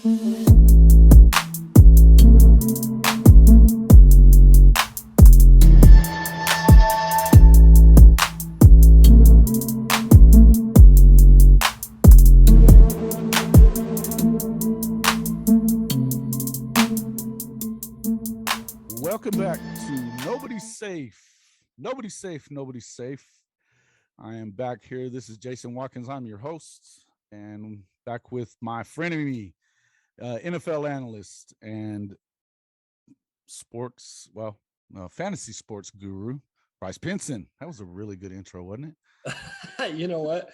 Welcome back to Nobody's Safe. Nobody's safe. Nobody's safe. I am back here. This is Jason Watkins. I'm your host, and back with my frenemy, NFL analyst and fantasy sports guru, Bryce Pinson. That was a really good intro, wasn't it? You know what?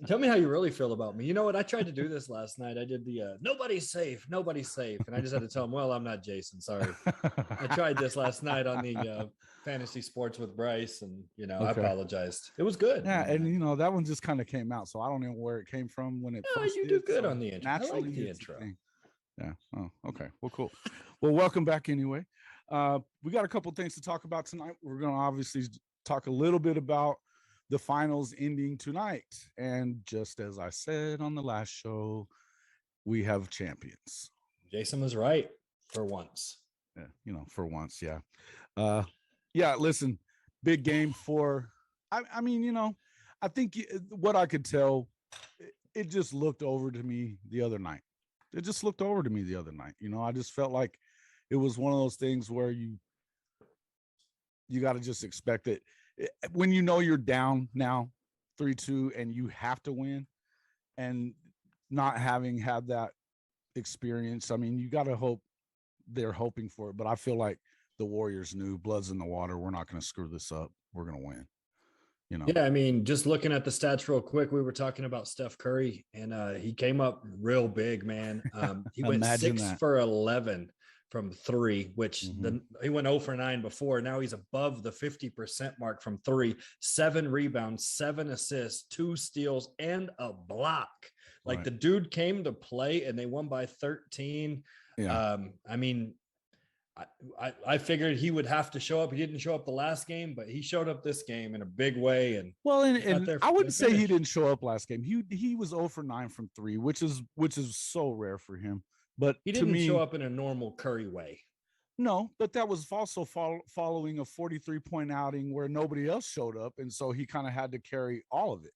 Tell me how you really feel about me. You know what? I tried to do this last night. I did the nobody's safe. And I just had to tell him, well, I'm not Jason. Sorry. I tried this last night on the fantasy sports with Bryce, and, okay. I apologized. It was good. Yeah, and, that one just kind of came out, so I don't know where it came from when it first you do good on the intro. Naturally, I like the intro. Yeah. Oh, okay. Well, cool. Well, welcome back anyway. We got a couple things to talk about tonight. We're going to obviously talk a little bit about the finals ending tonight. And just as I said on the last show, we have champions. Jason was right for once. Yeah, for once. Yeah. Listen, big game for, I think what I could tell, it just looked over to me the other night. I just felt like it was one of those things where you got to just expect it. When you're down now 3-2 and you have to win, and not having had that experience, you got to hope they're hoping for it. But I feel like the Warriors knew, blood's in the water. We're not going to screw this up. We're going to win. Yeah, just looking at the stats real quick, we were talking about Steph Curry, and he came up real big, man. He went 6 for 11 from 3, which he went 0 for 9 before. Now he's above the 50% mark from 3, 7 rebounds, 7 assists, 2 steals, and a block. Like, the dude came to play, and they won by 13. Yeah. I figured he would have to show up. He didn't show up the last game, but he showed up this game in a big way. And I wouldn't say he didn't show up last game. He was 0 for 9 from 3, which is so rare for him. But he didn't show up in a normal Curry way. No, but that was also following a 43-point outing where nobody else showed up, and so he kind of had to carry all of it.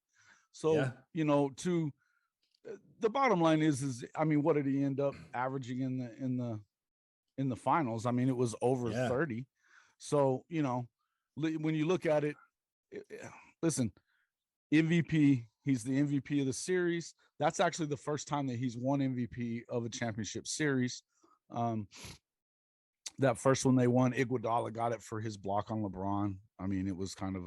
So to the bottom line is what did he end up averaging in the finals? It was over 30. So when you look at it, listen, MVP. He's the MVP of the series. That's actually the first time that he's won MVP of a championship series. That first one they won, Iguodala got it for his block on LeBron. It was kind of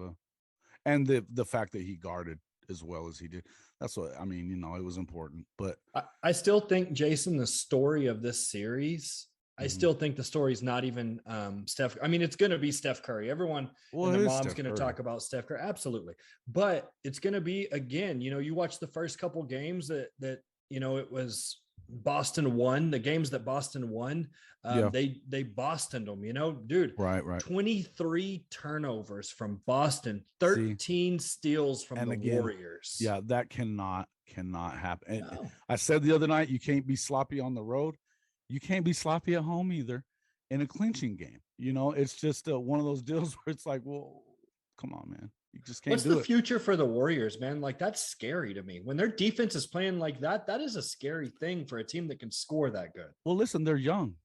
and the fact that he guarded as well as he did. That's what it was important. But I still think, Jason, the story of this series, I still think the story's not even Steph. It's going to be Steph Curry. Everyone and their mom's going to talk about Steph Curry. Absolutely. But it's going to be, again, you watch the first couple games that it was Boston won. The games that Boston won, they Bostoned them, dude. Right. 23 turnovers from Boston, 13 steals from the Warriors. Yeah, that cannot happen. No. I said the other night, you can't be sloppy on the road. You can't be sloppy at home either in a clinching game. It's just one of those deals where it's like, well, come on, man. You just can't do it. What's the future for the Warriors, man? Like, that's scary to me. When their defense is playing like that, that is a scary thing for a team that can score that good. Well, listen, they're young,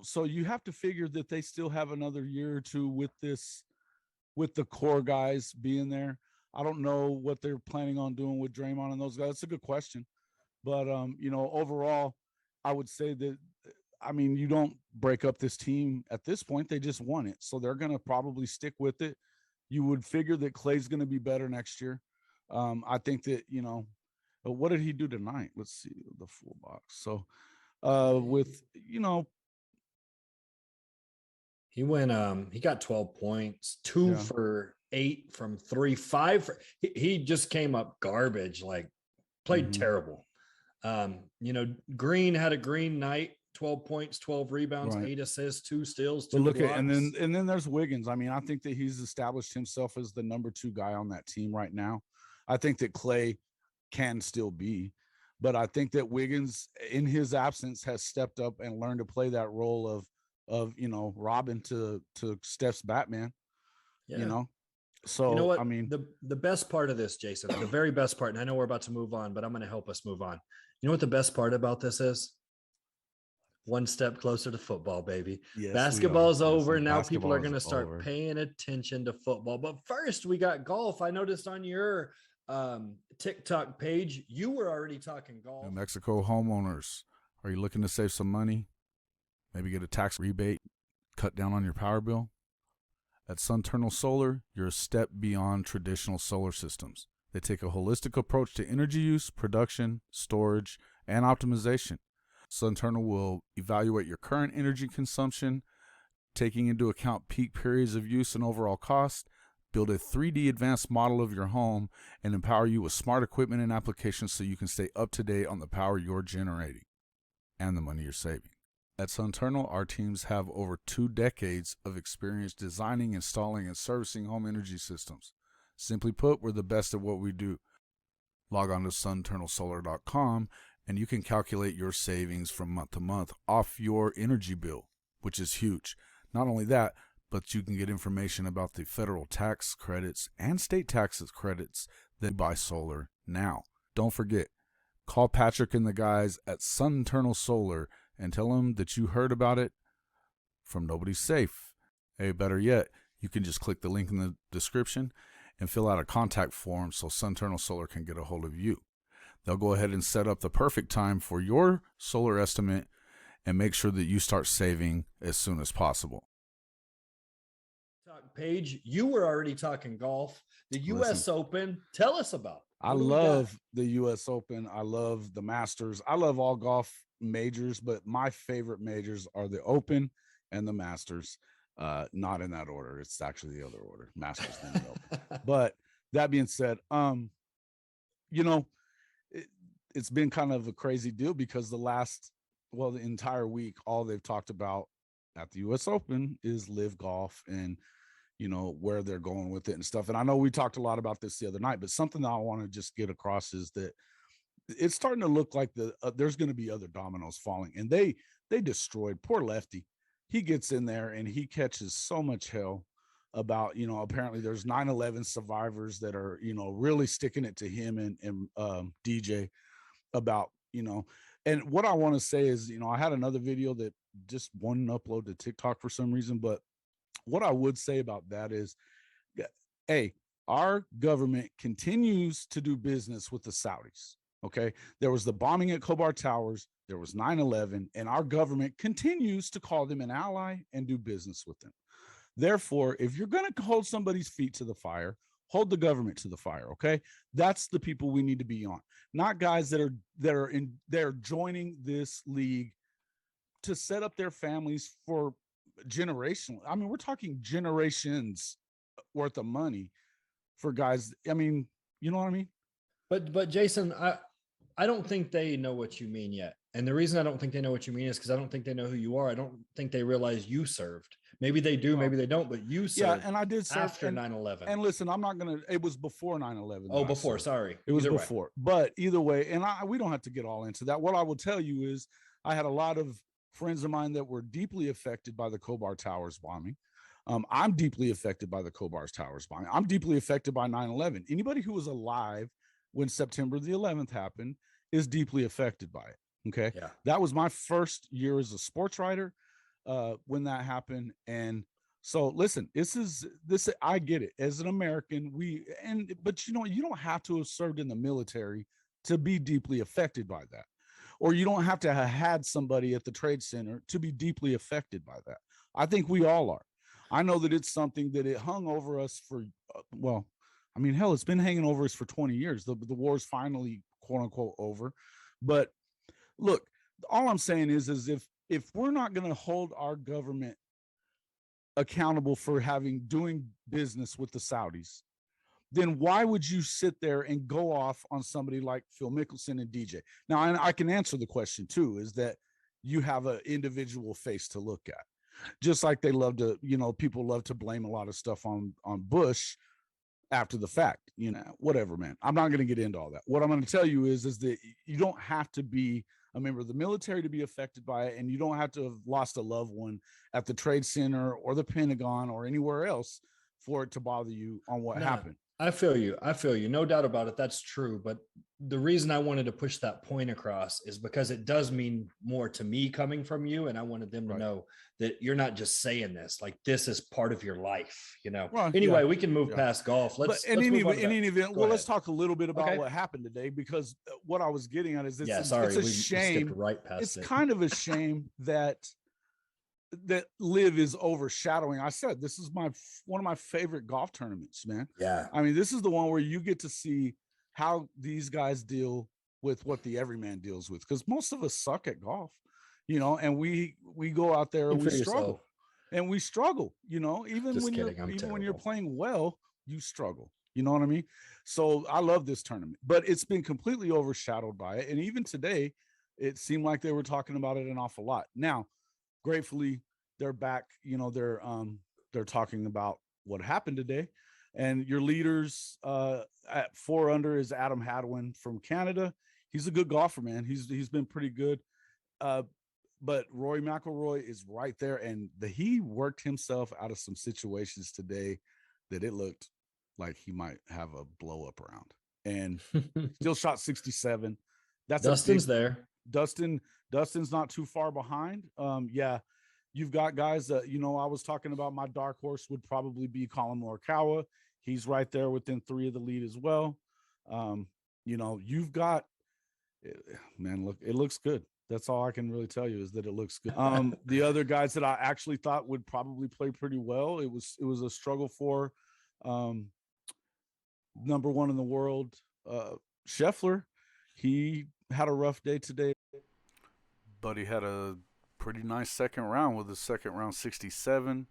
so you have to figure that they still have another year or two with the core guys being there. I don't know what they're planning on doing with Draymond and those guys. That's a good question. But, overall, I would say that, you don't break up this team at this point. They just won it. So they're going to probably stick with it. You would figure that Clay's going to be better next year. I think that, what did he do tonight? Let's see the full box. So he went, he got 12 points, 2 for 8 from 3, 5. He just came up garbage, like played terrible. Green had a green night, 12 points, 12 rebounds, 8 assists, 2 steals, 2 blocks. And then there's Wiggins. I think that he's established himself as the number 2 guy on that team right now. I think that Clay can still be, But I think that Wiggins, in his absence, has stepped up and learned to play that role of Robin to Steph's Batman. Yeah. You know, so you know what? I mean, the best part of this, Jason, the very best part, and I know we're about to move on, but I'm going to help us move on. You know what the best part about this is? One step closer to football, baby. Yes, basketball's over. Now people are going to start paying attention to football. But first, we got golf. I noticed on your TikTok page, you were already talking golf. New Mexico homeowners, are you looking to save some money? Maybe get a tax rebate, cut down on your power bill? At Sunternal Solar, you're a step beyond traditional solar systems. They take a holistic approach to energy use, production, storage, and optimization. Sunternal will evaluate your current energy consumption, taking into account peak periods of use and overall cost, build a 3D advanced model of your home, and empower you with smart equipment and applications so you can stay up to date on the power you're generating and the money you're saving. At Sunternal, our teams have over 2 decades of experience designing, installing, and servicing home energy systems. Simply put, we're the best at what we do. Log on to sunternalsolar.com and you can calculate your savings from month to month off your energy bill, which is huge. Not only that, but you can get information about the federal tax credits and state taxes credits that buy solar now. Don't forget, call Patrick and the guys at Sunternal Solar and tell them that you heard about it from Nobody's Safe. Hey, better yet, you can just click the link in the description and fill out a contact form so Sunternal Solar can get a hold of you. They'll go ahead and set up the perfect time for your solar estimate and make sure that you start saving as soon as possible. Page, you were already talking golf. The U.S. Open, tell us about it. I love the U.S. Open. I love the Masters. I love all golf majors, but my favorite majors are the Open and the Masters. Not in that order. It's actually the other order. Masters then the Open. But that being said, it's been kind of a crazy deal because the entire week, all they've talked about at the U.S. Open is live golf and, where they're going with it and stuff. And I know we talked a lot about this the other night, but something that I want to just get across is that it's starting to look like there's going to be other dominoes falling. And they destroyed poor Lefty. He gets in there and he catches so much hell about, apparently there's 9/11 survivors that are, really sticking it to him and DJ about, and what I want to say is, I had another video that just wouldn't upload to TikTok for some reason, but what I would say about that is, hey, our government continues to do business with the Saudis. Okay. There was the bombing at Khobar Towers. There was 9/11, and our government continues to call them an ally and do business with them. Therefore, if you're going to hold somebody's feet to the fire, hold the government to the fire. Okay. That's the people we need to be on, not guys that are joining this league to set up their families for generational. I mean, we're talking generations worth of money for guys. I mean, you know what I mean? But Jason, I don't think they know what you mean yet. And the reason I don't think they know what you mean is because I don't think they know who you are. I don't think they realize you served. Maybe they do, maybe they don't, but you served. Yeah, and I did serve after 9/11. And listen, I'm not going to, it was before 9/11. Oh, before, sorry. It was before. But either way, and we don't have to get all into that. What I will tell you is I had a lot of friends of mine that were deeply affected by the Khobar Towers bombing. I'm deeply affected by the Khobar Towers bombing. I'm deeply affected by 9/11. Anybody who was alive when September the 11th happened is deeply affected by it. Okay. Yeah. That was my first year as a sports writer when that happened. And so listen, I get it. As an American, but you don't have to have served in the military to be deeply affected by that. Or you don't have to have had somebody at the Trade Center to be deeply affected by that. I think we all are. I know that it's something that it hung over us for, hell, it's been hanging over us for 20 years. The war's finally, quote unquote, over. But look, all I'm saying is if we're not going to hold our government accountable for doing business with the Saudis, then why would you sit there and go off on somebody like Phil Mickelson and DJ? Now, I can answer the question too, is that you have an individual face to look at. Just like they love to, people love to blame a lot of stuff on Bush. after the fact, whatever, man. I'm not going to get into all that. What I'm going to tell you is that you don't have to be a member of the military to be affected by it, and you don't have to have lost a loved one at the Trade Center or the Pentagon or anywhere else for it to bother you on what happened. I feel you. No doubt about it. That's true. But the reason I wanted to push that point across is because it does mean more to me coming from you. And I wanted them to know that you're not just saying this, like this is part of your life, Well, anyway, we can move past golf. Let's any event, let's talk a little bit about what happened today, because what I was getting at is it's a shame. Right past it's kind of a shame that Live is overshadowing. I said this is one of my favorite golf tournaments, man. Yeah. I mean, this is the one where you get to see how these guys deal with what the everyman deals with, because most of us suck at golf, and we go out there and we struggle. And we struggle, even when you're playing well, you struggle. You know what I mean? So I love this tournament, but it's been completely overshadowed by it. And even today, it seemed like they were talking about it an awful lot. Now, gratefully, they're back. They're talking about what happened today, and your leaders at 4 under is Adam Hadwin from Canada. He's a good golfer, man. He's been pretty good. But Rory McIlroy is right there, and he worked himself out of some situations today that it looked like he might have a blow up round, and still shot 67. That's Dustin's there. Dustin's not too far behind. You've got guys that, I was talking about. My dark horse would probably be Colin Morikawa. He's right there within 3 of the lead as well. You've got, man, look, it looks good. That's all I can really tell you, is that it looks good. The other guys that I actually thought would probably play pretty well, it was a struggle for number 1 in the world, Scheffler. He had a rough day today, but he had a pretty nice second round with his second round 67,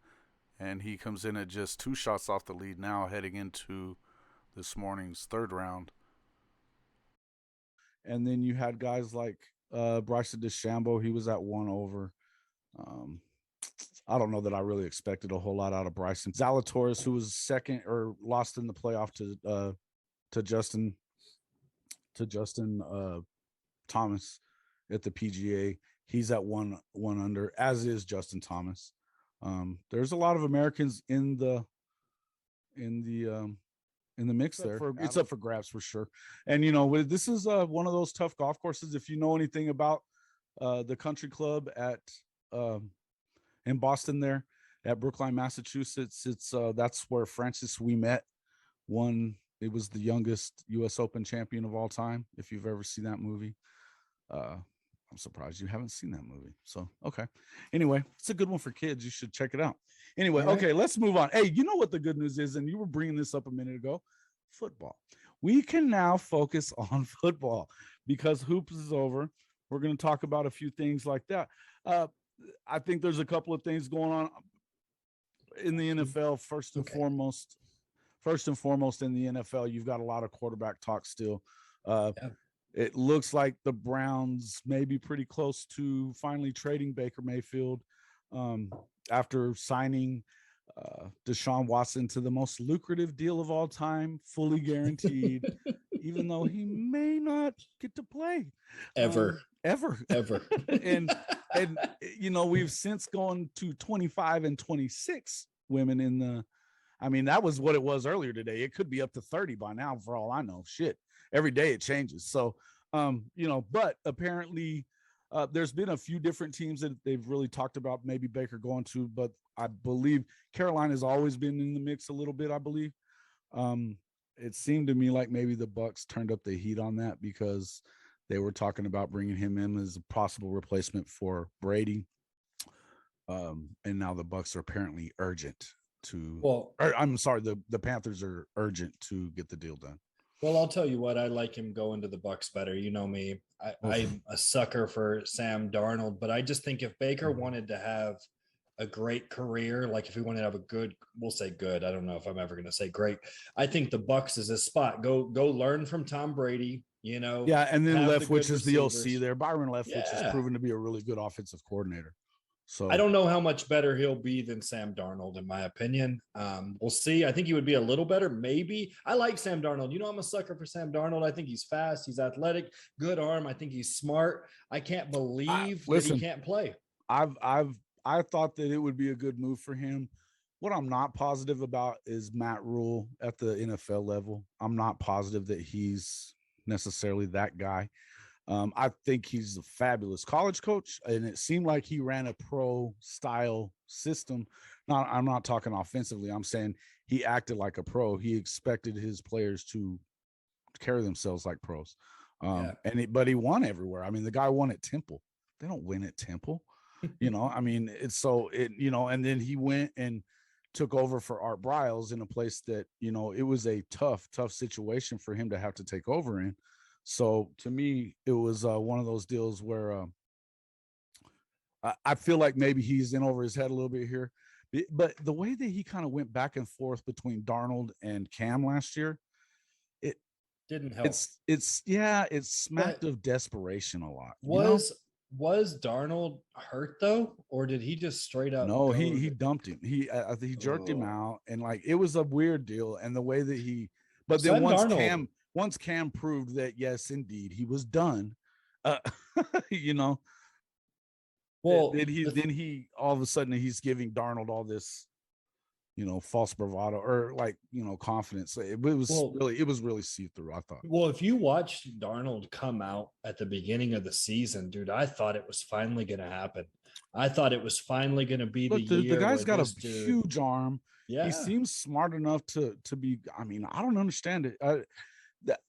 and he comes in at just 2 shots off the lead now, heading into this morning's 3rd round. And then you had guys like Bryson DeChambeau. He was at 1 over. I don't know that I really expected a whole lot out of Bryson. Zalatoris, who was second or lost in the playoff to Justin Thomas at the PGA. He's at 1 under, as is Justin Thomas. There's a lot of Americans in the mix there. It's up for grabs for sure. And this is one of those tough golf courses. If you know anything about the country club in Boston there at Brookline, Massachusetts, it's that's where Francis Ouimet won. It was the youngest U.S. Open champion of all time. If you've ever seen that movie, I'm surprised you haven't seen that movie. So, okay. Anyway, it's a good one for kids. You should check it out. Anyway, okay, let's move on. Hey, you know what the good news is, and you were bringing this up a minute ago, football. We can now focus on football because hoops is over. We're going to talk about a few things like that. I think there's a couple of things going on in the NFL. First and foremost in the NFL, you've got a lot of quarterback talk still. It looks like the Browns may be pretty close to finally trading Baker Mayfield after signing Deshaun Watson to the most lucrative deal of all time, fully guaranteed, even though he may not get to play ever. and we've since gone to 25 and 26 women in the. I mean, that was what it was earlier today. It could be up to 30 by now, for all I know. Shit, every day it changes. So, but apparently there's been a few different teams that they've really talked about maybe Baker going to, but I believe Carolina has always been in the mix a little bit, I believe. It seemed to me like maybe the Bucs turned up the heat on that because they were talking about bringing him in as a possible replacement for Brady. And now the Bucs are apparently urgent the Panthers are urgent to get the deal done. Well, I'll tell you what, I like him going to the Bucs better. You know me. I'm a sucker for Sam Darnold, but I just think if Baker wanted to have a great career, like if he wanted to have a good, we'll say good. I don't know if I'm ever going to say great. I think the Bucs is a spot. Go learn from Tom Brady, Yeah, and then Leftwich is the OC there. Byron Leftwich has proven to be a really good offensive coordinator. So I don't know how much better he'll be than Sam Darnold, in my opinion. We'll see. I think he would be a little better, maybe. I like Sam Darnold. You know, I'm a sucker for Sam Darnold. I think he's fast, he's athletic, good arm. I think he's smart. I can't believe that he can't play. I thought that it would be a good move for him. What I'm not positive about is Matt Rule at the NFL level. I'm not positive that he's necessarily that guy. I think he's a fabulous college coach, and it seemed like he ran a pro style system. I'm not talking offensively. I'm saying he acted like a pro. He expected his players to carry themselves like pros. But he won everywhere. I mean, the guy won at Temple. They don't win at Temple. I mean, and then he went and took over for Art Briles in a place that, it was a tough situation for him to have to take over in. So to me, it was one of those deals where I feel like maybe he's in over his head a little bit here. But the way that he kind of went back and forth between Darnold and Cam last year, it didn't help. It smacked of desperation a lot. Was Darnold hurt though, or did he just straight up? No, he dumped him. He jerked him out, and like it was a weird deal. And the way that but then once Cam proved that yes, indeed, he was done. Well, then he all of a sudden he's giving Darnold all this, false bravado or confidence. It was really see-through, I thought. Well, if you watched Darnold come out at the beginning of the season, dude, I thought it was finally going to happen. I thought it was finly going to be the year. The guy's got a huge arm. Yeah. He seems smart enough to be. I mean, I don't understand it.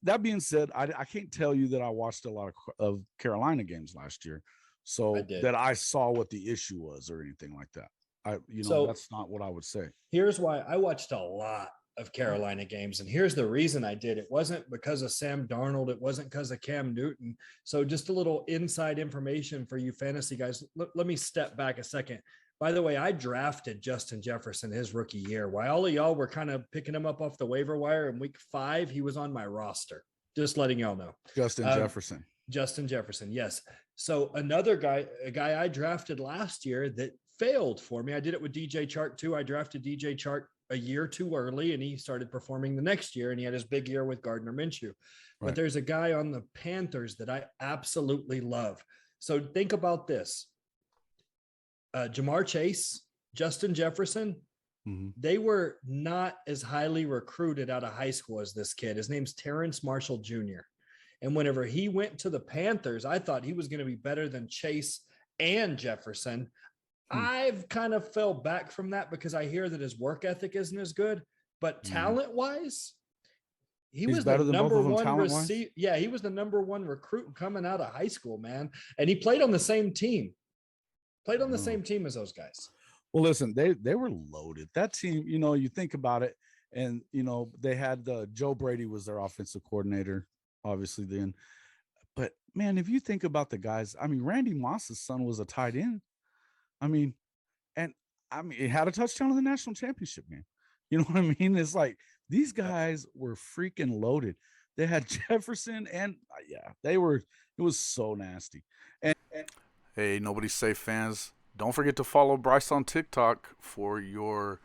That being said, I can't tell you that I watched a lot of Carolina games last year, so that I saw what the issue was or anything like that. That's not what I would say. Here's why I watched a lot of Carolina games, and here's the reason I did. It wasn't because of Sam Darnold. It wasn't because of Cam Newton. So just a little inside information for you fantasy guys. Let me step back a second. By the way, I drafted Justin Jefferson his rookie year. While all of y'all were kind of picking him up off the waiver wire in week 5, he was on my roster. Just letting y'all know. Justin Jefferson, yes. So a guy I drafted last year that failed for me. I did it with DJ Chark too. I drafted DJ Chark a year too early, and he started performing the next year, and he had his big year with Gardner Minshew. Right. But there's a guy on the Panthers that I absolutely love. So think about this. Jamar Chase, Justin Jefferson, they were not as highly recruited out of high school as this kid. His name's Terrence Marshall Jr. And whenever he went to the Panthers, I thought he was going to be better than Chase and Jefferson. I've kind of fell back from that because I hear that his work ethic isn't as good, but talent-wise, he was the number one receiver. Yeah, he was the number one recruit coming out of high school, man. And he played on the same team. As those guys. Well, listen, they were loaded. That team, you think about it, and they had Joe Brady was their offensive coordinator, obviously then. But man, if you think about the guys, I mean, Randy Moss's son was a tight end. He had a touchdown in the national championship game. You know what I mean? It's like these guys were freaking loaded. They had Jefferson and it was so nasty. And hey, Nobody's Safe fans, don't forget to follow Bryce on TikTok for your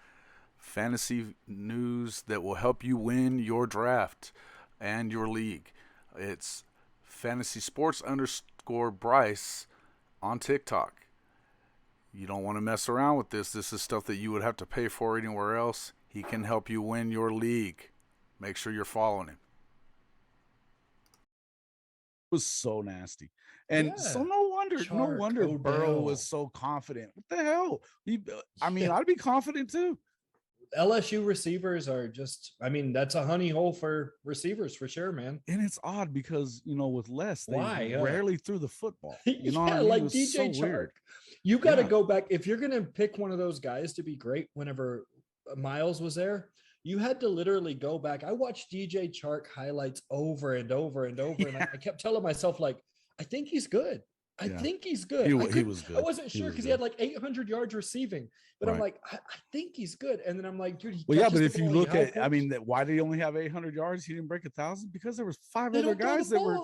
fantasy news that will help you win your draft and your league. It's fantasysports_Bryce on TikTok. You don't want to mess around with this. This is stuff that you would have to pay for anywhere else. He can help you win your league. Make sure you're following him. It was so nasty. And so no wonder Burrow was so confident. What the hell? I'd be confident too. LSU receivers are that's a honey hole for receivers for sure, man. And it's odd because, with Les, they rarely threw the football. You know like DJ so Chark. You got to go back. If you're going to pick one of those guys to be great whenever Miles was there, you had to literally go back. I watched DJ Chark highlights over and over and over. And I kept telling myself, like, I think he's good. I think he's good. He was good. I wasn't sure because he had like 800 yards receiving, but I'm like, I think he's good. And then I'm like, dude, but if you look at, I mean, why did he only have 800 yards? He didn't break 1,000 because there was 5 other guys that were,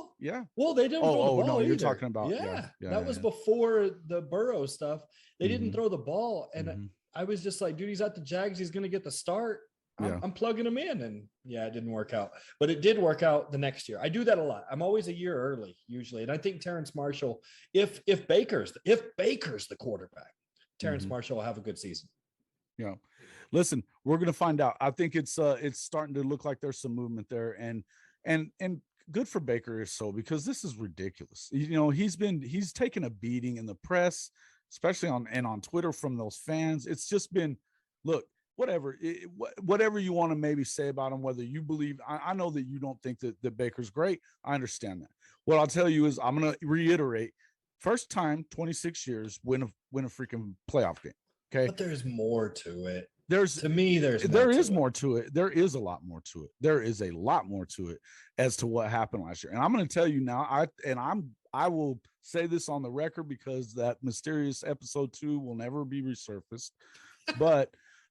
Well, they didn't throw the ball. No, either. you're talking about, that was before the Burrow stuff. They didn't throw the ball. And I was just like, dude, he's at the Jags. He's going to get the start. I'm plugging him in, and it didn't work out, but it did work out the next year. I do that a lot. I'm always a year early usually. And I think Terrence Marshall, if Baker's the quarterback, Terrence Marshall will have a good season. Yeah. Listen, we're going to find out. I think it's starting to look like there's some movement there, and good for Baker because this is ridiculous. He's taken a beating in the press, especially on Twitter from those fans. It's just been, look, whatever you want to maybe say about him, whether you believe, I know that you don't think that Baker's great. I understand that. What I'll tell you is I'm going to reiterate, first time, 26 years, win a freaking playoff game. Okay. But there's more to it. There is more to it. There is a lot more to it. There is a lot more to it as to what happened last year. And I'm going to tell you now, I will say this on the record because that mysterious episode 2 will never be resurfaced. But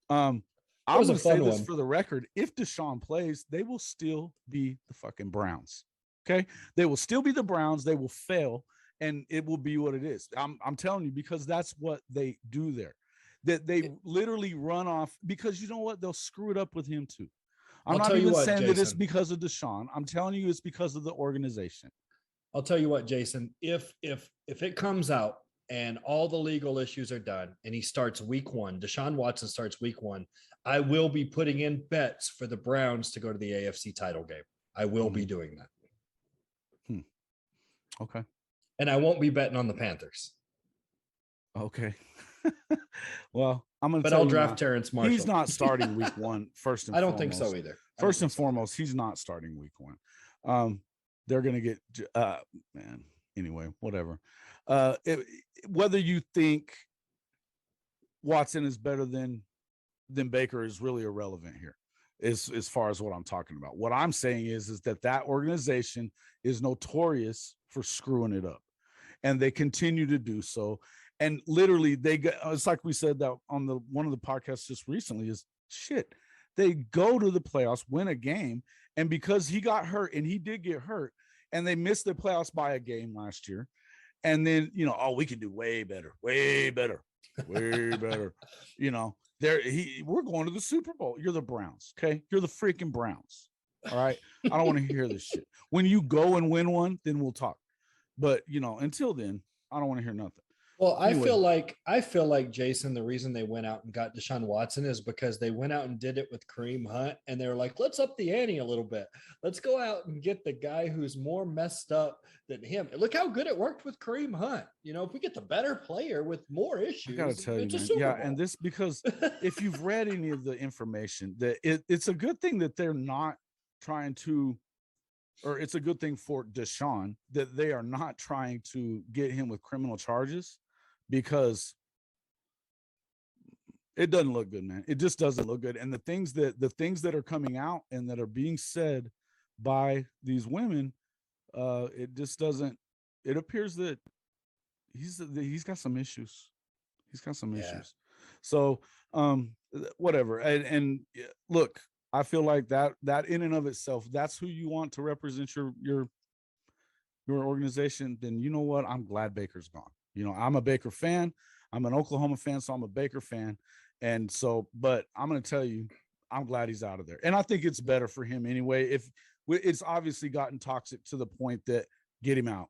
I'm going to say this for the record. If Deshaun plays, they will still be the fucking Browns. Okay. They will still be the Browns. They will fail, and it will be what it is. I'm telling you, because that's what they do there. That they literally run off, because you know what? They'll screw it up with him too. I'm not even saying Jason, that it's because of Deshaun. I'm telling you it's because of the organization. I'll tell you what, Jason, if it comes out and all the legal issues are done and he starts week 1, Deshaun Watson starts week 1, I will be putting in bets for the Browns to go to the AFC title game. I will be doing that. Okay. And I won't be betting on the Panthers. Okay. Well, I'm going to But I'll draft Terrence Marshall. He's not starting week 1, first and foremost. I don't think so either. First and foremost, he's not starting week 1. They're going to get anyway, whatever. Whether you think Watson is better than Baker is really irrelevant here, as far as what I'm talking about. What I'm saying is that organization is notorious for screwing it up, and they continue to do so. And literally, it's like we said that on one of the podcasts just recently, is shit. They go to the playoffs, win a game, and because he got hurt, and he did get hurt, and they missed the playoffs by a game last year, and then we can do way better. We're going to the Super Bowl. You're the Browns, okay? You're the freaking Browns. All right. I don't want to hear this shit. When you go and win one, then we'll talk. But until then, I don't want to hear nothing. Well, I feel like Jason, the reason they went out and got Deshaun Watson is because they went out and did it with Kareem Hunt, and they were like, let's up the ante a little bit. Let's go out and get the guy who's more messed up than him. And look how good it worked with Kareem Hunt. If we get the better player with more issues, I gotta tell you, man. And this, because if you've read any of the information, that it's a good thing that they're not trying to, or it's a good thing for Deshaun that they are not trying to get him with criminal charges, because it doesn't look good, man. It just doesn't look good. And the things that are coming out and that are being said by these women, it just doesn't. It appears that he's got some issues. He's got some issues. So whatever. And look, I feel like that in and of itself, that's who you want to represent your organization. Then you know what? I'm glad Baker's gone. I'm a Baker fan. I'm an Oklahoma fan, so I'm a Baker fan. And so, but I'm going to tell you, I'm glad he's out of there. And I think it's better for him anyway. If it's obviously gotten toxic to the point that get him out,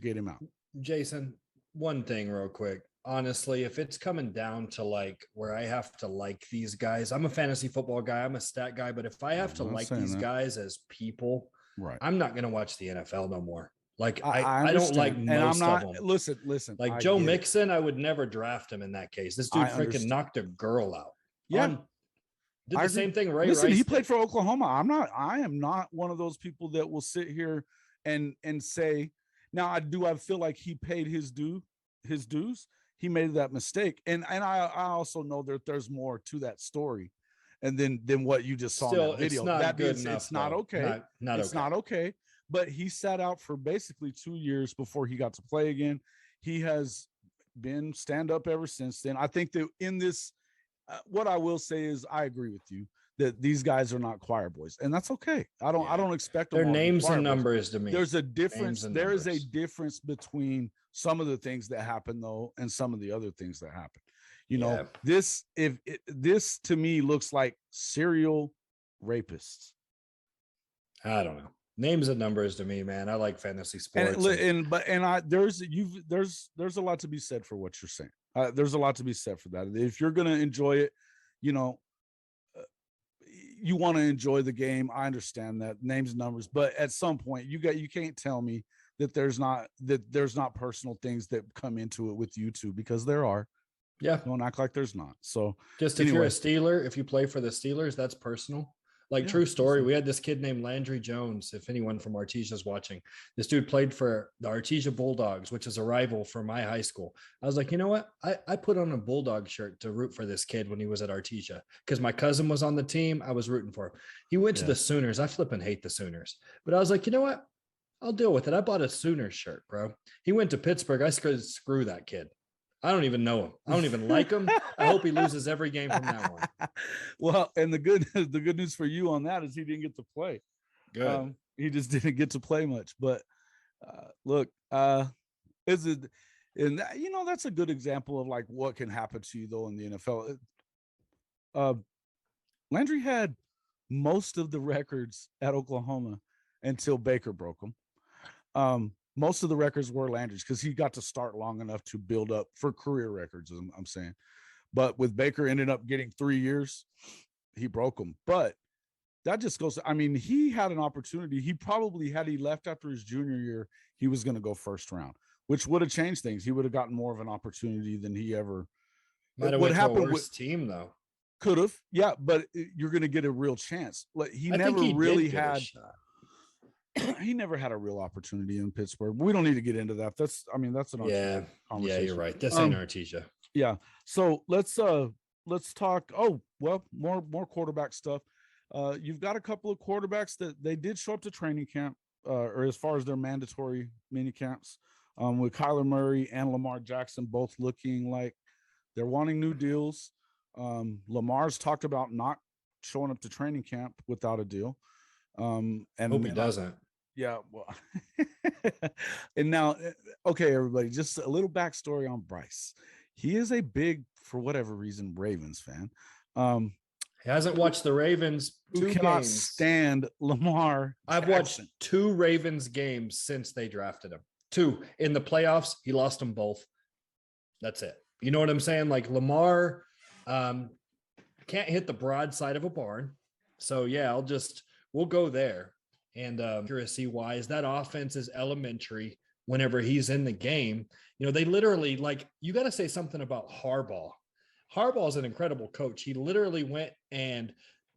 get him out. Jason, one thing real quick. Honestly, if it's coming down to like where I have to like these guys, I'm a fantasy football guy. I'm a stat guy. But if I have to like these guys as people, right, I'm not going to watch the NFL no more. Like I don't like most of them. Listen. Like Joe Mixon, I would never draft him in that case. This dude freaking knocked a girl out. Yeah, did the same thing. Ray Listen, Rice he played for Oklahoma. I am not one of those people that will sit here and say, now I feel like he paid his dues. He made that mistake, and I also know that there's more to that story, and than what you just saw in that video. It's not good enough. It's not okay. Not okay. but he sat out for basically 2 years before he got to play again. He has been stand up ever since then. I think that in this, what I will say is I agree with you that these guys are not choir boys, and that's okay. I don't expect them. Their names and numbers to me. There's a difference. There is a difference between some of the things that happen though, and some of the other things that happen. You know, this to me looks like serial rapists. I don't know. Names and numbers to me, man. I like fantasy sports. There's a lot to be said for what you're saying. There's a lot to be said for that. If you're gonna enjoy it, you know, you want to enjoy the game. I understand that, names and numbers, but at some point you can't tell me that there's not personal things that come into it with you too, because there are. Yeah. Don't act like there's not. So just if you're a Steeler, if you play for the Steelers, that's personal. Like, true story. We had this kid named Landry Jones. If anyone from Artesia is watching, this dude played for the Artesia Bulldogs, which is a rival for my high school. I was like, you know what? I put on a Bulldog shirt to root for this kid when he was at Artesia because my cousin was on the team. I was rooting for him. He went to the Sooners. I flipping hate the Sooners, but I was like, you know what? I'll deal with it. I bought a Sooners shirt, bro. He went to Pittsburgh. I said, screw that kid. I don't even know him. I don't even like him. I hope he loses every game from now on. Well, and the good news for you on that is he didn't get to play. Good. He just didn't get to play much. But look, is it? And you know, that's a good example of like what can happen to you though in the NFL. Landry had most of the records at Oklahoma until Baker broke them. Most of the records were Landry's because he got to start long enough to build up for career records, I'm saying. But with Baker ended up getting 3 years, he broke them. But that just goes, I mean, he had an opportunity. He probably, had he left after his junior year, he was going to go first round, which would have changed things. He would have gotten more of an opportunity than he ever. Might have went to a worse team, though. Could have, yeah, but you're going to get a real chance. Like he never really had. He never had a real opportunity in Pittsburgh. We don't need to get into that. That's an conversation. Yeah, you're right. This ain't Artesia. Yeah. So let's talk. Oh, well, more quarterback stuff. You've got a couple of quarterbacks that they did show up to training camp, or as far as their mandatory mini camps, with Kyler Murray and Lamar Jackson both looking like they're wanting new deals. Lamar's talked about not showing up to training camp without a deal. And hope he doesn't. Yeah, well, and now, okay, everybody, just a little backstory on Bryce. He is a big, for whatever reason, Ravens fan. He hasn't watched the Ravens. Who cannot stand Lamar I've watched 2 Ravens games since they drafted him. 2 in the playoffs. He lost them both. That's it. You know what I'm saying? Like Lamar can't hit the broadside of a barn. So yeah, we'll go there. And accuracy wise, that offense is elementary whenever he's in the game. You know, they literally, like, you got to say something about Harbaugh. Harbaugh is an incredible coach. He literally went and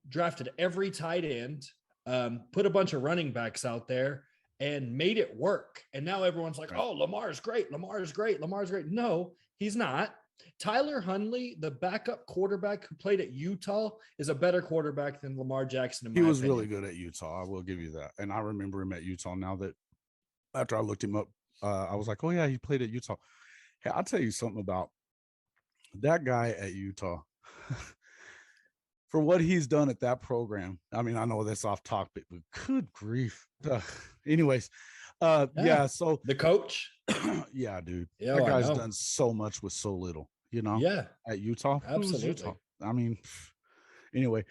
drafted every tight end, put a bunch of running backs out there and made it work. And now everyone's like, oh, Lamar's great. Lamar's great. Lamar's great. No, he's not. Tyler Huntley, the backup quarterback who played at Utah, is a better quarterback than Lamar Jackson. He was really good at Utah. I will give you that. And I remember him at Utah. Now that after I looked him up, I was like, oh yeah, he played at Utah. Hey, I'll tell you something about that guy at Utah. For what he's done at that program. I mean, I know that's off topic, but good grief. Anyways, yeah. So the coach, yeah, dude, yeah, that guy's done so much with so little. You know, at Utah, absolutely. Utah? I mean, anyway,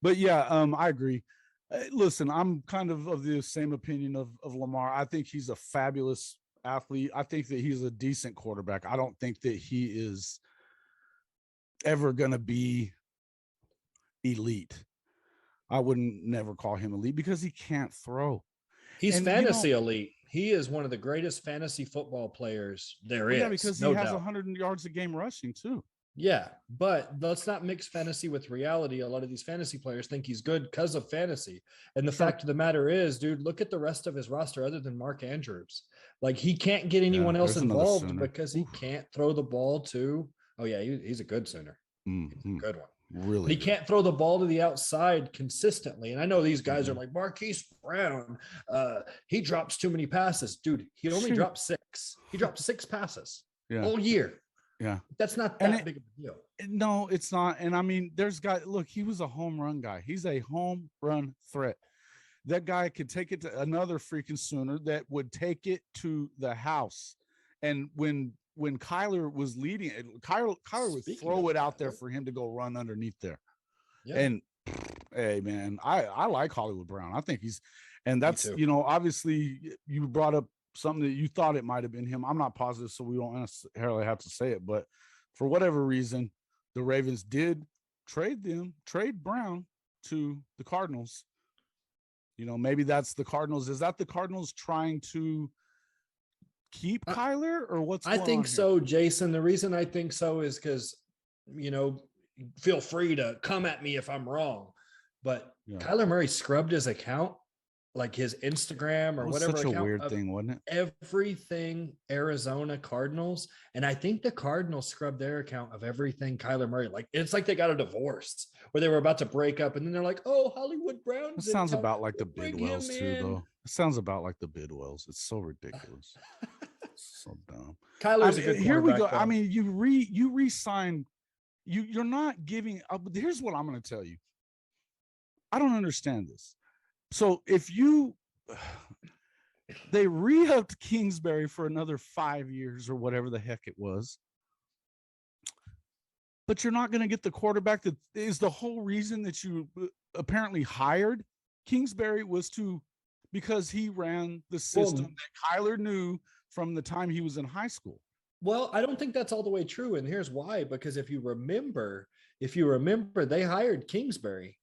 but yeah, I agree. Listen, I'm kind of the same opinion of Lamar. I think he's a fabulous athlete. I think that he's a decent quarterback. I don't think that he is ever going to be elite. I wouldn't never call him elite because he can't throw. He's fantasy elite. He is one of the greatest fantasy football players there is. Yeah, because he has 100 yards a game rushing too. Yeah, but let's not mix fantasy with reality. A lot of these fantasy players think he's good because of fantasy. And the fact of the matter is, dude, look at the rest of his roster other than Mark Andrews. Like, he can't get anyone else involved because he can't throw the ball to. Oh, yeah, he's a good Sooner. Mm-hmm. Good one. Really, he can't throw the ball to the outside consistently. And I know these guys are like Marquise Brown. He drops too many passes, dude. He only dropped 6. He dropped 6 passes all year. Yeah, that's not that big of a deal. No, it's not. And I mean, there's guys. Look, he was a home run guy. He's a home run threat. That guy could take it to another freaking Sooner that would take it to the house. And when Kyler was leading it, Kyler would throw it out there for him to go run underneath there. Yeah. And hey, man, I like Hollywood Brown. I think and that's, obviously you brought up something that you thought it might have been him. I'm not positive, so we don't necessarily have to say it. But for whatever reason, the Ravens did trade Brown to the Cardinals. Maybe that's the Cardinals. Is that the Cardinals trying to keep Kyler, or what's going on? I think so, Jason. The reason I think so is because, feel free to come at me if I'm wrong, but Kyler Murray scrubbed his account, like his Instagram or whatever. Such a weird thing, wasn't it? Everything Arizona Cardinals, and I think the Cardinals scrubbed their account of everything Kyler Murray. Like it's like they got a divorce, where they were about to break up, and then they're like, "Oh, Hollywood Brown." It sounds about like the Bidwells too, though. It sounds about like the Bidwells. It's so ridiculous. So dumb. Kyler's a good quarterback. Here we go. Though. I mean, you re-sign. You're not giving up. Here's what I'm going to tell you. I don't understand this. So if they re-upped Kingsbury for another 5 years or whatever the heck it was, but you're not going to get the quarterback that is the whole reason that you apparently hired Kingsbury was because he ran the system that Kyler knew from the time he was in high school. Well, I don't think that's all the way true. And here's why, because if you remember, they hired Kingsbury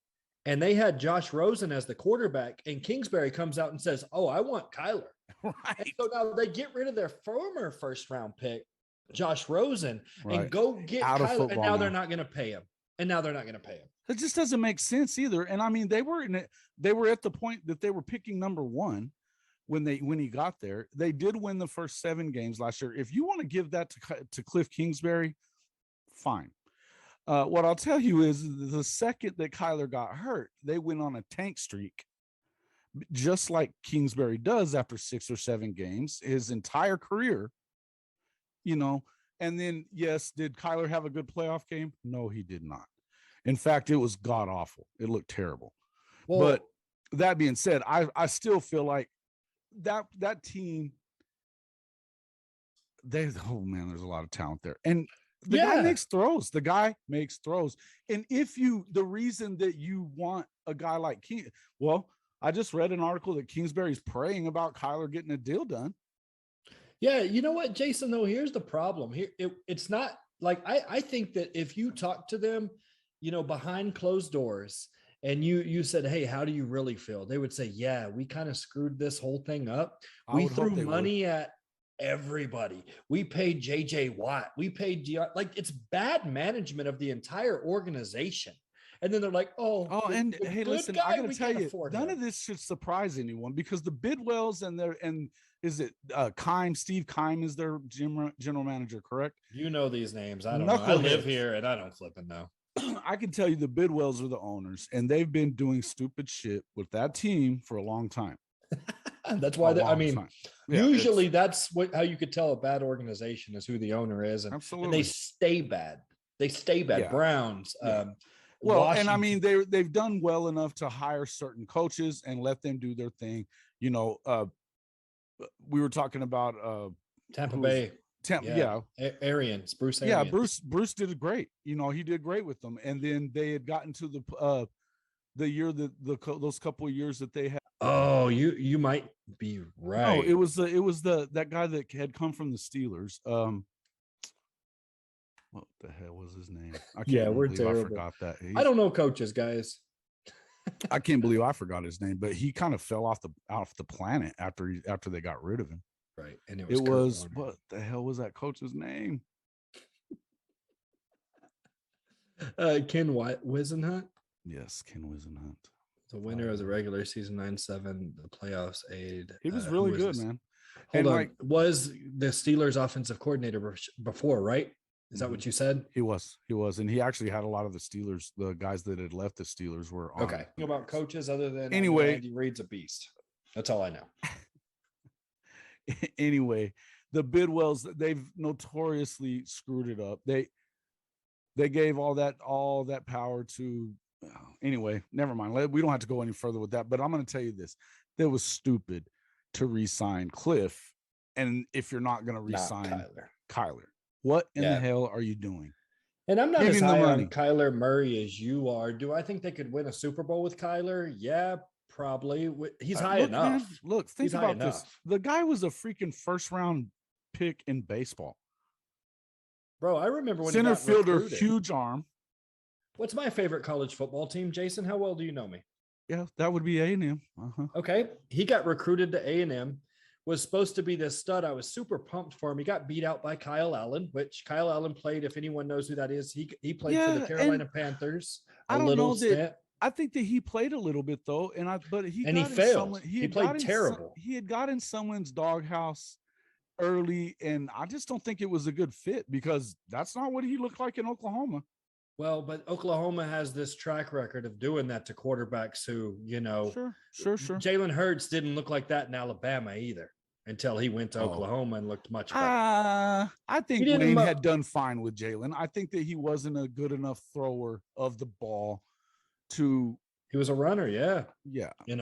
and they had Josh Rosen as the quarterback, and Kingsbury comes out and says, "Oh, I want Kyler." Right. And so now they get rid of their former first round pick, Josh Rosen, and go get Kyler. And now they're not going to pay him. It just doesn't make sense either. And I mean, they were at the point that they were picking number 1 when he got there. They did win the first 7 games last year. If you want to give that to Cliff Kingsbury, fine. What I'll tell you is the second that Kyler got hurt, they went on a tank streak, just like Kingsbury does after 6 or 7 games, his entire career, and then, yes, did Kyler have a good playoff game? No, he did not. In fact, it was god awful. It looked terrible. Well, but that being said, I still feel like that team, there's a lot of talent there. And the guy makes throws. And the reason that you want a guy like King, I just read an article that Kingsbury's praying about Kyler getting a deal done. Yeah, you know what, Jason, though, here's the problem. Here, it's not like I think that if you talk to them, behind closed doors, and you said, "Hey, how do you really feel?" They would say, "Yeah, we kind of screwed this whole thing up. We threw money at everybody. We paid JJ Watt. We paid it's bad management of the entire organization." And then they're like, and hey, listen, I got to tell you, none of this should surprise anyone, because the Bidwells and is it Steve Keim is their general manager, correct? You know these names. I don't know. I live here and I don't flipping know. I can tell you the Bidwells are the owners, and they've been doing stupid shit with that team for a long time. That's why usually that's how you could tell a bad organization is who the owner is. And, absolutely. And they stay bad. Yeah. Browns. Yeah. And I mean, they've done well enough to hire certain coaches and let them do their thing. We were talking about Tampa Bay. Arians, Bruce. Yeah, Bruce did great. He did great with them. And then they had gotten to the year that those couple of years that they had. Oh, you might be right. No, it was that guy that had come from the Steelers. What the hell was his name? We're terrible. I forgot that. I don't know coaches, guys. I can't believe I forgot his name, but he kind of fell off the planet after they got rid of him. Right. And it was what the hell was that coach's name? Ken Wisenhunt. Yes, Ken Wisenhunt. The winner of the regular season 9-7, the playoffs 8. He was really good, man. Hold on. Was the Steelers offensive coordinator before, right? Is that what you said? He was, and he actually had a lot of the Steelers. The guys that had left the Steelers were on. Okay. About coaches, other than anyway, Andy Reid's a beast. That's all I know. Anyway, the Bidwells, they've notoriously screwed it up. They gave all that power to. Anyway, never mind. We don't have to go any further with that. But I'm going to tell you this: that was stupid to re-sign Cliff, and if you're not going to re-sign Kyler. What in the hell are you doing? And I'm not as high on Kyler Murray as you are. Do I think they could win a Super Bowl with Kyler? Yeah, probably. He's high enough. Man, look, think about this. The guy was a freaking first-round pick in baseball. Bro, I remember when center fielder, huge arm. What's my favorite college football team, Jason? How well do you know me? Yeah, that would be A&M. Okay. He got recruited to A&M. Was supposed to be this stud. I was super pumped for him. He got beat out by Kyle Allen, which Kyle Allen played. If anyone knows who that is, he played for the Carolina Panthers. I don't know that. I think that he played a little bit though, but he failed. He played terrible. He had got in someone's doghouse early, and I just don't think it was a good fit because that's not what he looked like in Oklahoma. Well, but Oklahoma has this track record of doing that to quarterbacks who, Sure. Jalen Hurts didn't look like that in Alabama either until he went to Oklahoma and looked much better. I think Wayne had done fine with Jalen. I think that he wasn't a good enough thrower of the ball to. He was a runner, yeah.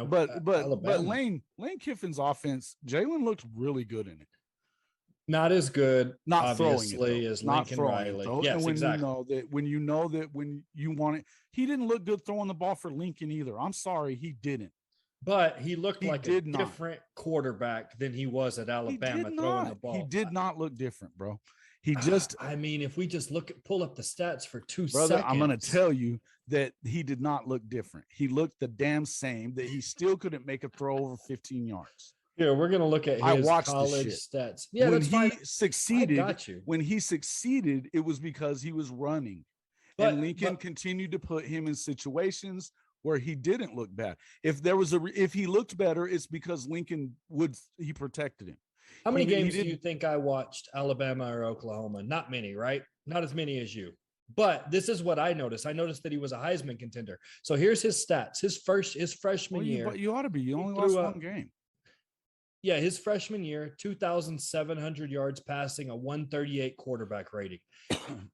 But Lane Kiffin's offense, Jalen looked really good in it. Not as good, not obviously, as Lincoln Riley. Yes, exactly. When you want it, he didn't look good throwing the ball for Lincoln either. I'm sorry, he didn't. But he looked like a different quarterback than he was at Alabama throwing the ball. He did not look different, bro. He just. If we just pull up the stats for 2 seconds, I'm going to tell you that he did not look different. He looked the damn same. That he still couldn't make a throw over 15 yards. Yeah, we're gonna look at his college stats. Yeah, when he succeeded, it was because he was running, and Lincoln continued to put him in situations where he didn't look bad. If he looked better, it's because Lincoln he protected him. How many games do you think I watched Alabama or Oklahoma? Not many, right? Not as many as you. But this is what I noticed. I noticed that he was a Heisman contender. So here's his stats. His freshman year. But you ought to be. You only lost one game. Yeah, his freshman year, 2,700 yards passing, a 138 quarterback rating.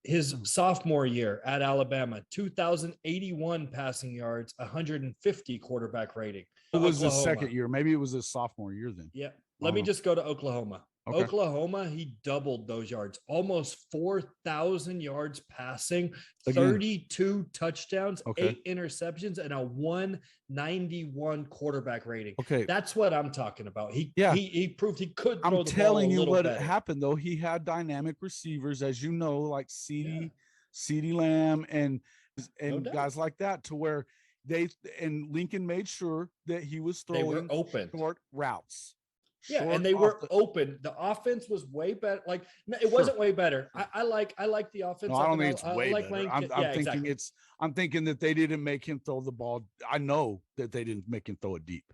His sophomore year at Alabama, 2,081 passing yards, 150 quarterback rating. It was his second year. Maybe it was his sophomore year then. Yeah. Let me just go to Oklahoma. Okay. Oklahoma, he doubled those yards, almost 4,000 yards passing, 32 touchdowns, 8 interceptions, and a 191 quarterback rating. Okay, that's what I'm talking about. He proved he could. I'm telling you what happened though. He had dynamic receivers, as you know, like CeeDee Lamb and guys like that, to where Lincoln made sure that he was throwing open short routes. Yeah, and they were open. The offense was way better. Like it wasn't way better. I like the offense. No, I don't think it's way better. I'm thinking that they didn't make him throw the ball. I know that they didn't make him throw it deep.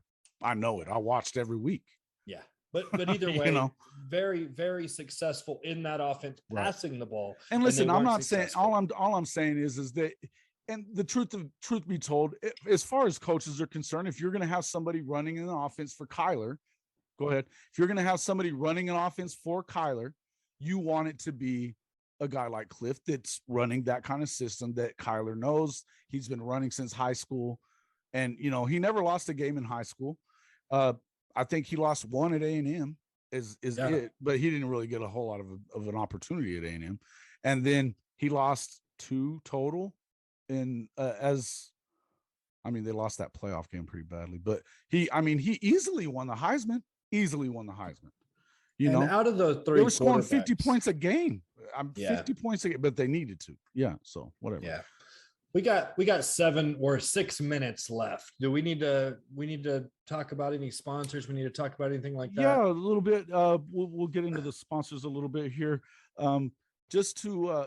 I know it. I watched every week. Yeah, but either way, very, very successful in that offense, passing the ball. And listen, I'm not saying all I'm saying is that. And the truth be told, as far as coaches are concerned, if you're going to have somebody running an offense for Kyler. Go ahead. If you're going to have somebody running an offense for Kyler, you want it to be a guy like Cliff that's running that kind of system that Kyler knows. He's been running since high school. And, he never lost a game in high school. I think he lost one at A&M is it, but he didn't really get a whole lot of an opportunity at A&M. And then he lost 2 total they lost that playoff game pretty badly, but he easily won the Heisman. Out of the 3, they were scoring 50 points a game. 50 points a game, but they needed to. Yeah, so whatever. Yeah, we got 7 or 6 minutes left. Do we need to talk about any sponsors? We need to talk about anything like that? Yeah, a little bit. We'll get into the sponsors a little bit here. Just to,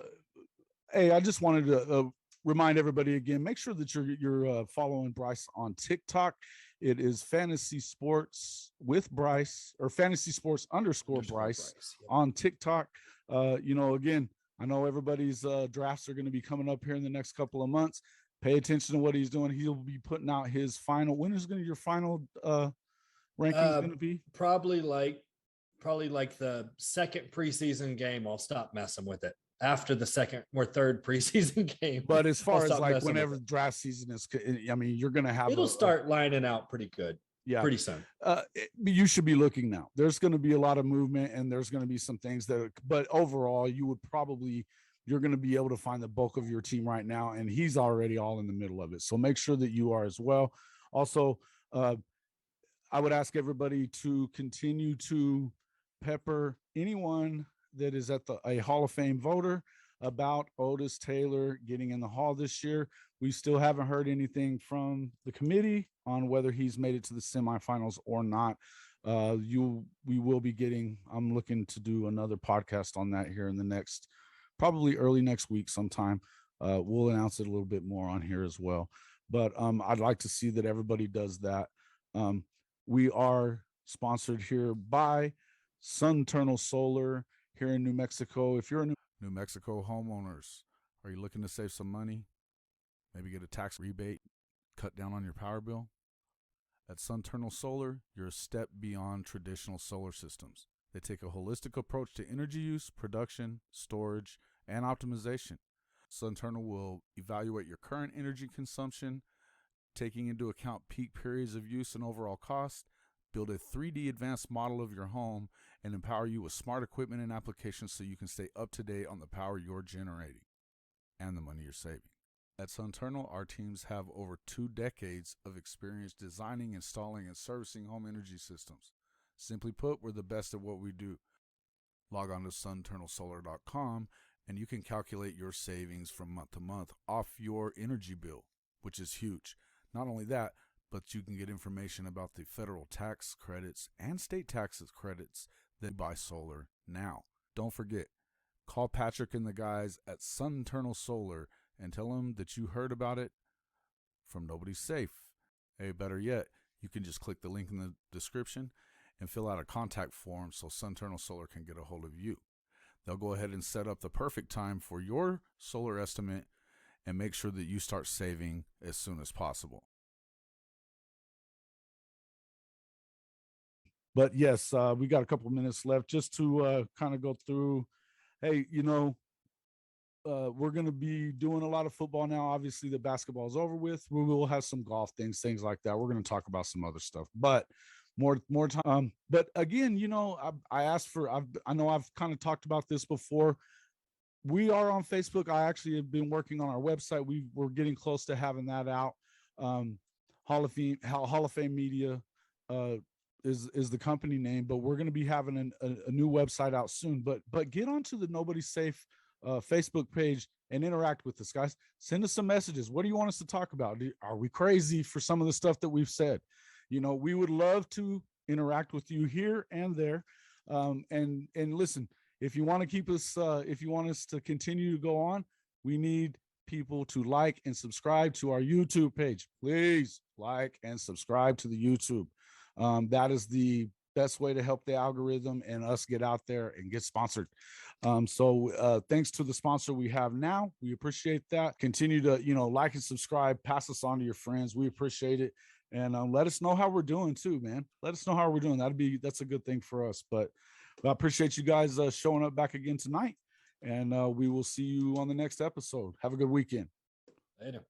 I just wanted to remind everybody again. Make sure that you're following Bryce on TikTok. It is Fantasy Sports with Bryce, or Fantasy Sports _ Bryce on TikTok. Again, I know everybody's drafts are going to be coming up here in the next couple of months. Pay attention to what he's doing. He'll be putting out his final. When is your final rankings going to be? Probably like the second preseason game. I'll stop messing with it after the second or third preseason game. But as far as like whenever draft season is, I mean, you're going to have it'll start lining out pretty good. Yeah, pretty soon. You should be looking now. There's going to be a lot of movement, and there's going to be some things that. But overall, you're going to be able to find the bulk of your team right now, and he's already all in the middle of it. So make sure that you are as well. Also, I would ask everybody to continue to pepper anyone that is a Hall of Fame voter about Otis Taylor getting in the Hall this year. We still haven't heard anything from the committee on whether he's made it to the semifinals or not. We will be getting, I'm looking to do another podcast on that here in the next, probably early next week sometime. We'll announce it a little bit more on here as well. But I'd like to see that everybody does that. We are sponsored here by Sunternal Solar here in New Mexico. If you're a New Mexico homeowners, are you looking to save some money? Maybe get a tax rebate, cut down on your power bill? At Sunternal Solar, you're a step beyond traditional solar systems. They take a holistic approach to energy use, production, storage, and optimization. Sunternal will evaluate your current energy consumption, taking into account peak periods of use and overall cost, build a 3D advanced model of your home, and empower you with smart equipment and applications so you can stay up to date on the power you're generating and the money you're saving. At Sunternal, our teams have over 2 decades of experience designing, installing, and servicing home energy systems. Simply put, we're the best at what we do. Log on to sunternalsolar.com and you can calculate your savings from month to month off your energy bill, which is huge. Not only that, but you can get information about the federal tax credits and state taxes credits that buy solar now. Don't forget, call Patrick and the guys at Sunternal Solar and tell them that you heard about it from Nobody's Safe. Hey, better yet, you can just click the link in the description and fill out a contact form so Sunternal Solar can get a hold of you. They'll go ahead and set up the perfect time for your solar estimate and make sure that you start saving as soon as possible. But yes, we got a couple of minutes left just to kind of go through. Hey, we're going to be doing a lot of football now. Obviously, the basketball is over with. We will have some golf things like that. We're going to talk about some other stuff, but more time. But again, I asked for. I know I've kind of talked about this before. We are on Facebook. I actually have been working on our website. We're getting close to having that out. Hall of Fame Media is the company name, but we're going to be having a new website out soon. But get onto the Nobody Safe Facebook page and interact with us, guys. Send us some messages. What do you want us to talk about? Are we crazy for some of the stuff that we've said? We would love to interact with you here and there. And listen, if you want to keep us, if you want us to continue to go on, we need people to like and subscribe to our YouTube page. Please like and subscribe to the YouTube. That is the best way to help the algorithm and us get out there and get sponsored. So thanks to the sponsor we have now. We appreciate that. Continue to, like and subscribe, pass us on to your friends. We appreciate it. And let us know how we're doing too, man. Let us know how we're doing. That's a good thing for us. But I appreciate you guys showing up back again tonight. And we will see you on the next episode. Have a good weekend. Later.